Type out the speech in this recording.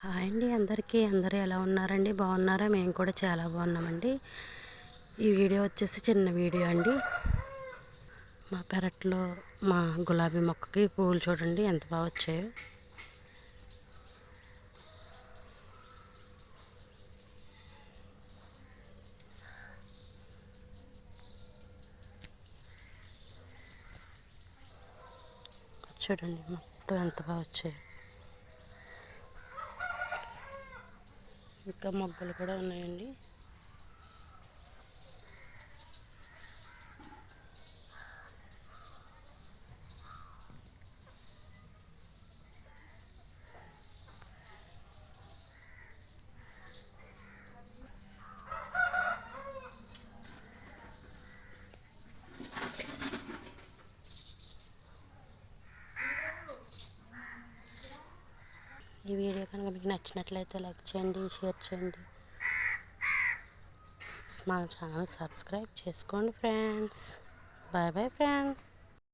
Hi అండి అందరికీ. అందరూ ఎలా ఉన్నారండి? బాగున్నారా? మేము కూడా చాలా బాగున్నామండి. ఈ వీడియో వచ్చేసి చిన్న వీడియో అండి. మా పెరట్లో మా గులాబీ మొక్కకి పువ్వులు చూడండి ఎంత బాగా వచ్చాయో. చూడండి మొత్తం ఎంత బాగా వచ్చాయో. ఇంకా మొగ్గలు కూడా ఉన్నాయండి. ఈ వీడియో కనుక మీకు నచ్చినట్లయితే లైక్ చేయండి, షేర్ చేయండి, మా ఛానల్ సబ్స్క్రైబ్ చేసుకోండి ఫ్రెండ్స్. Bye bye friends.